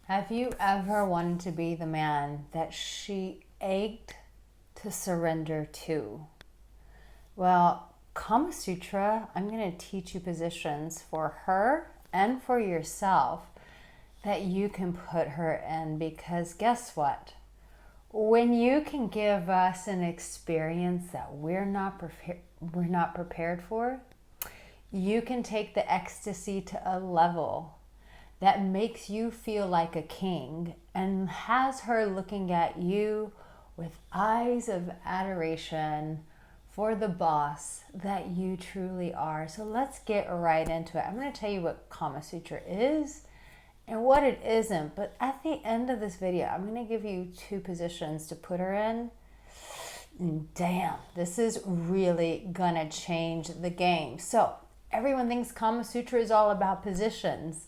Have you ever wanted to be the man that she ached to surrender to? Well, Kama Sutra, I'm going to teach you positions for her and for yourself that you can put her in, because guess what? When you can give us an experience that we're not prepared for, you can take the ecstasy to a level that makes you feel like a king and has her looking at you with eyes of adoration for the boss that you truly are. So let's get right into it. I'm going to tell you what Kama Sutra is and what it isn't. But at the end of this video, I'm going to give you 2 positions to put her in. And damn, this is really going to change the game. So everyone thinks Kama Sutra is all about positions,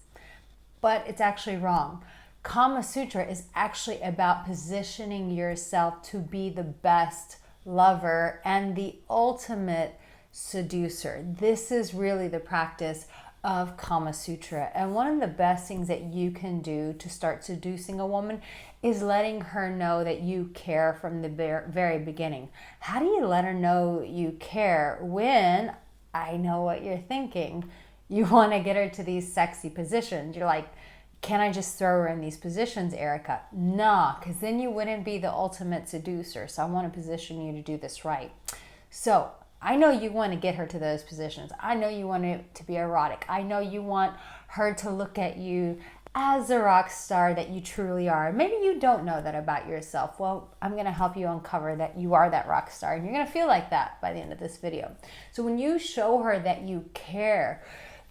but it's actually wrong. Kama Sutra is actually about positioning yourself to be the best lover and the ultimate seducer. This is really the practice of Kama Sutra. And one of the best things that you can do to start seducing a woman is letting her know that you care from the very beginning. How do you let her know you care when, I know what you're thinking, you want to get her to these sexy positions? You're like, can I just throw her in these positions, Arica? Nah, because then you wouldn't be the ultimate seducer. So I want to position you to do this right. So I know you want to get her to those positions. I know you want it to be erotic. I know you want her to look at you as a rock star that you truly are. Maybe you don't know that about yourself. Well, I'm going to help you uncover that you are that rock star, and you're going to feel like that by the end of this video. So when you show her that you care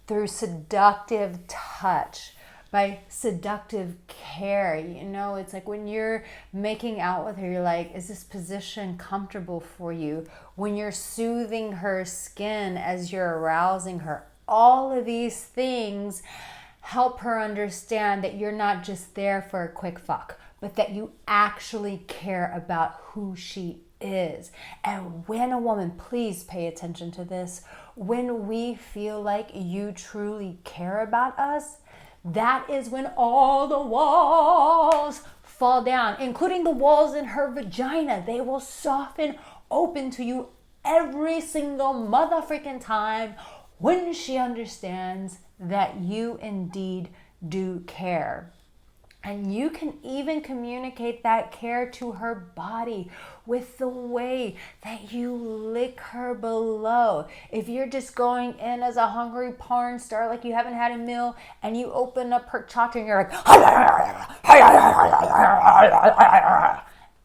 through seductive touch, by seductive care, it's like when you're making out with her, you're like, is this position comfortable for you? When you're soothing her skin as you're arousing her, all of these things help her understand that you're not just there for a quick fuck, but that you actually care about who she is. And when a woman, please pay attention to this, when we feel like you truly care about us, that is when all the walls fall down, including the walls in her vagina. They will soften open to you every single motherfucking time when she understands that you indeed do care. And you can even communicate that care to her body with the way that you lick her below. If you're just going in as a hungry porn star, like you haven't had a meal, and you open up her chakra and you're like,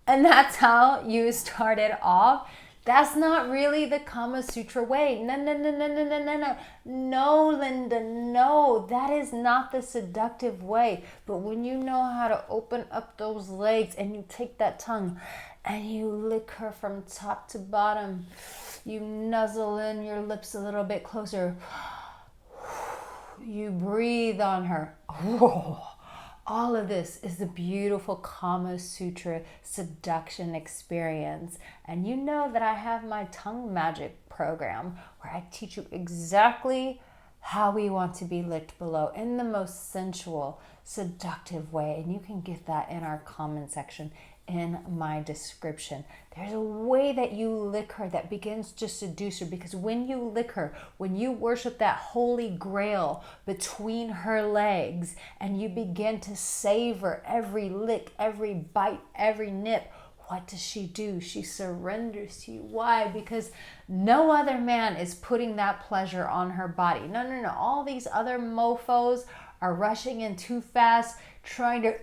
and that's how you started off, that's not really the Kama Sutra way. No, no, no, no, no, no, no, no. No, Linda, no. That is not the seductive way. But when you know how to open up those legs and you take that tongue and you lick her from top to bottom, you nuzzle in your lips a little bit closer. You breathe on her. All of this is the beautiful Kama Sutra seduction experience. And you know that I have my tongue magic program where I teach you exactly how we want to be licked below in the most sensual, seductive way. And you can get that in our comment section in my description. There's a way that you lick her that begins to seduce her, because when you lick her, when you worship that holy grail between her legs and you begin to savor every lick, every bite, every nip, what does she do? She surrenders to you. Why? Because no other man is putting that pleasure on her body. No, no, no. All these other mofos are rushing in too fast, trying to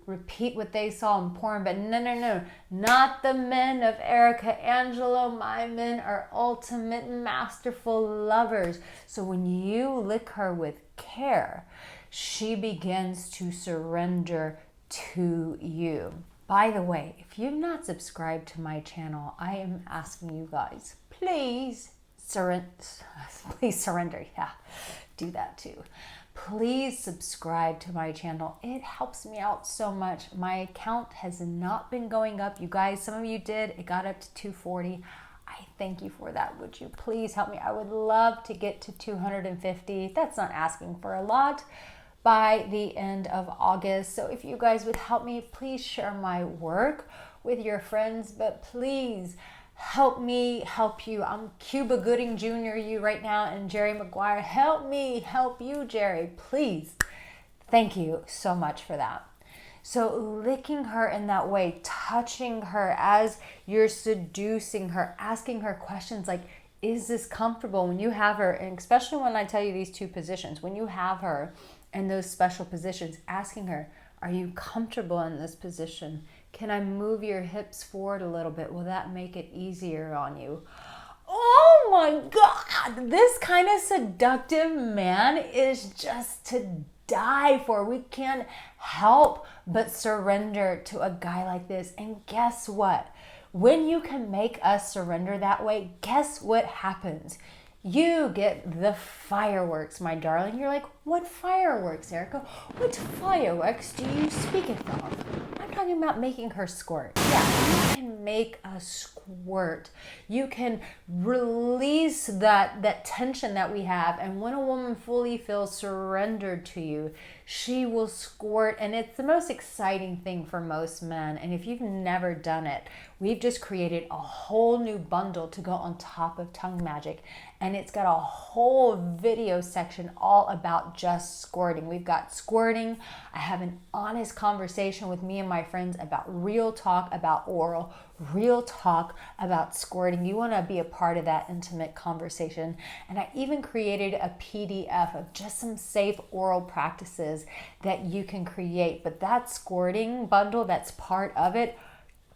repeat what they saw in porn. But no, no, no. Not the men of Arica Angelo. My men are ultimate masterful lovers. So when you lick her with care, she begins to surrender to you. By the way, if you've not subscribed to my channel, I am asking you guys, please surrender. Yeah, do that too. Please subscribe to my channel. It helps me out so much. My account has not been going up. You guys, some of you did. It got up to 240. I thank you for that. Would you please help me? I would love to get to 250. That's not asking for a lot, by the end of August. So if you guys would help me, please share my work with your friends, but please help me help you. I'm Cuba Gooding Jr. you right now, and Jerry Maguire. Help me help you, Jerry, please. Thank you so much for that. So licking her in that way, touching her as you're seducing her, asking her questions like, is this comfortable when you have her? And especially when I tell you these two positions, when you have her in those special positions, asking her, are you comfortable in this position? Can I move your hips forward a little bit? Will that make it easier on you? Oh my God, this kind of seductive man is just to die for. We can't help but surrender to a guy like this. And guess what? When you can make us surrender that way, guess what happens? You get the fireworks, my darling. You're like, what fireworks, Arica? What fireworks do you speak of? I'm talking about making her squirt. Yeah, you can make a squirt. You can release that tension that we have. And when a woman fully feels surrendered to you, she will squirt. And it's the most exciting thing for most men. And if you've never done it, we've just created a whole new bundle to go on top of Tongue Magic. And it's got a whole video section all about just squirting. We've got squirting. I have an honest conversation with me and my friends about real talk about oral, real talk about squirting. You want to be a part of that intimate conversation. And I even created a PDF of just some safe oral practices that you can create. But that squirting bundle, that's part of it,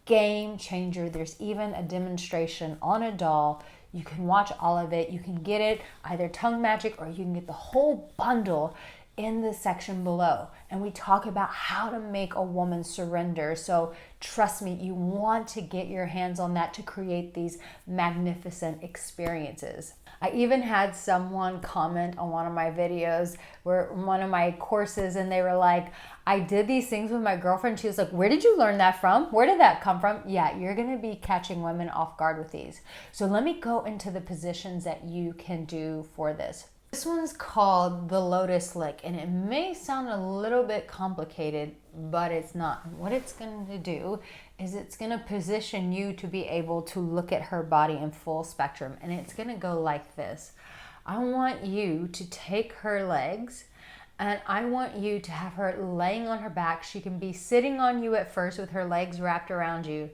game changer. There's even a demonstration on a doll. You can watch all of it. You can get it either Tongue Magic, or you can get the whole bundle in the section below. And we talk about how to make a woman surrender. So trust me, you want to get your hands on that to create these magnificent experiences. I even had someone comment on one of my videos, where one of my courses, and they were like, I did these things with my girlfriend. She was like, where did you learn that from? Where did that come from? Yeah, you're going to be catching women off guard with these. So let me go into the positions that you can do for this. This one's called the Lotus Lick, and it may sound a little bit complicated, but it's not. What it's going to do is it's going to position you to be able to look at her body in full spectrum, and it's going to go like this. I want you to take her legs, and I want you to have her laying on her back. She can be sitting on you at first with her legs wrapped around you,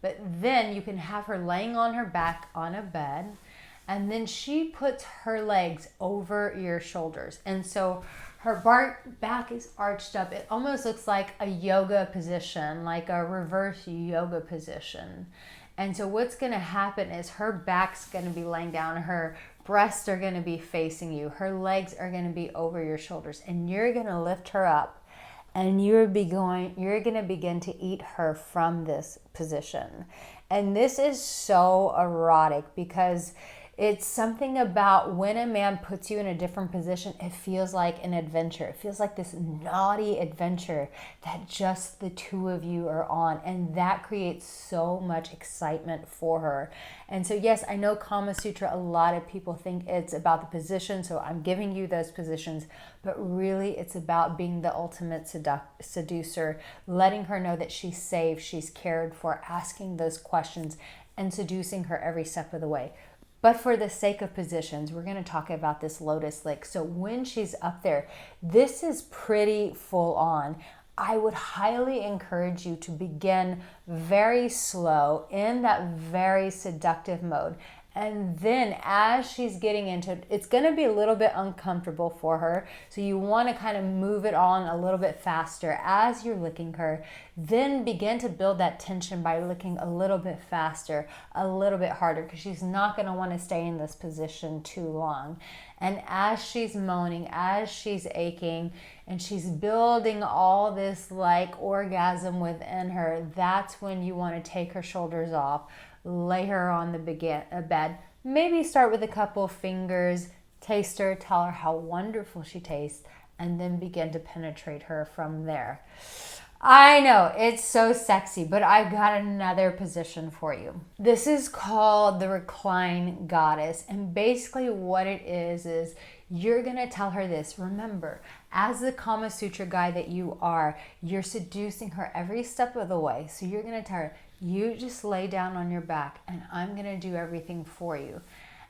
but then you can have her laying on her back on a bed. And then she puts her legs over your shoulders. And so her back is arched up. It almost looks like a yoga position, like a reverse yoga position. And so what's going to happen is her back's going to be laying down. Her breasts are going to be facing you. Her legs are going to be over your shoulders. And you're going to lift her up. And you're going to begin to eat her from this position. And this is so erotic, because it's something about when a man puts you in a different position, it feels like an adventure. It feels like this naughty adventure that just the two of you are on. And that creates so much excitement for her. And so, yes, I know Kama Sutra, a lot of people think it's about the position. So I'm giving you those positions. But really, it's about being the ultimate seducer, letting her know that she's safe, she's cared for, asking those questions, and seducing her every step of the way. But for the sake of positions, we're going to talk about this Lotus Lick. So when she's up there, this is pretty full on. I would highly encourage you to begin very slow in that very seductive mode. And then as she's getting into it, it's going to be a little bit uncomfortable for her. So you want to kind of move it on a little bit faster as you're licking her. Then begin to build that tension by licking a little bit faster, a little bit harder, because she's not going to want to stay in this position too long. And as she's moaning, as she's aching, and she's building all this like orgasm within her, that's when you want to take her shoulders off, lay her on the bed, maybe start with a couple fingers, taste her, tell her how wonderful she tastes, and then begin to penetrate her from there. I know, it's so sexy, but I've got another position for you. This is called the Recline Goddess, and basically what it is you're gonna tell her this. Remember, As the Kama Sutra guy that you are, you're seducing her every step of the way. So you're going to tell her, you just lay down on your back and I'm going to do everything for you.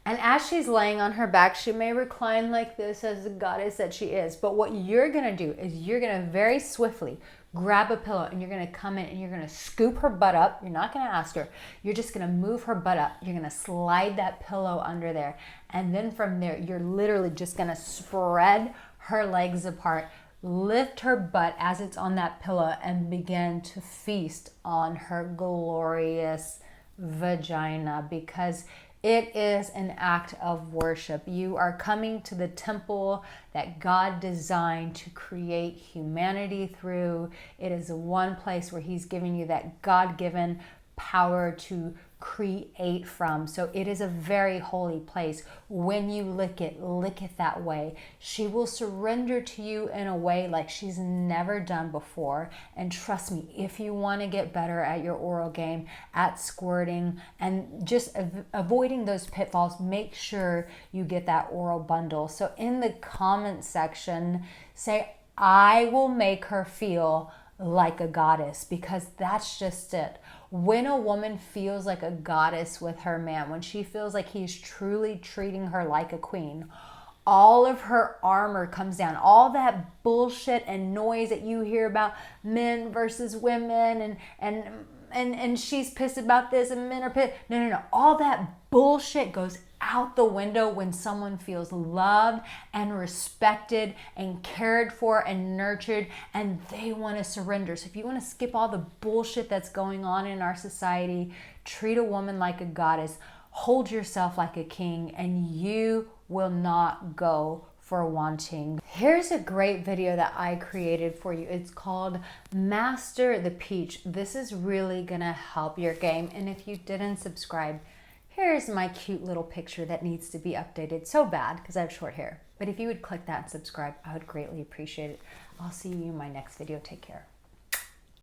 And as she's laying on her back, she may recline like this as the goddess that she is. But what you're going to do is you're going to very swiftly grab a pillow and you're going to come in and you're going to scoop her butt up. You're not going to ask her. You're just going to move her butt up. You're going to slide that pillow under there. And then from there, you're literally just going to spread her legs apart, lift her butt as it's on that pillow, and begin to feast on her glorious vagina, because it is an act of worship. You are coming to the temple that God designed to create humanity through. It is one place where He's giving you that God-given power to create from. So it is a very holy place. When you lick it that way. She will surrender to you in a way like she's never done before. And trust me, if you want to get better at your oral game, at squirting, and just avoiding those pitfalls, make sure you get that oral bundle. So in the comment section, say, I will make her feel like a goddess, because that's just it. When a woman feels like a goddess with her man, when she feels like he's truly treating her like a queen, all of her armor comes down. All that bullshit and noise that you hear about men versus women and she's pissed about this and men are pissed. No. All that bullshit goes out the window when someone feels loved and respected and cared for and nurtured, and they want to surrender. So if you want to skip all the bullshit that's going on in our society, treat a woman like a goddess, hold yourself like a king, and you will not go for wanting. Here's a great video that I created for you. It's called Master the Peach. This is really gonna help your game. And if you didn't subscribe, here's my cute little picture that needs to be updated so bad because I have short hair. But if you would click that and subscribe, I would greatly appreciate it. I'll see you in my next video. Take care.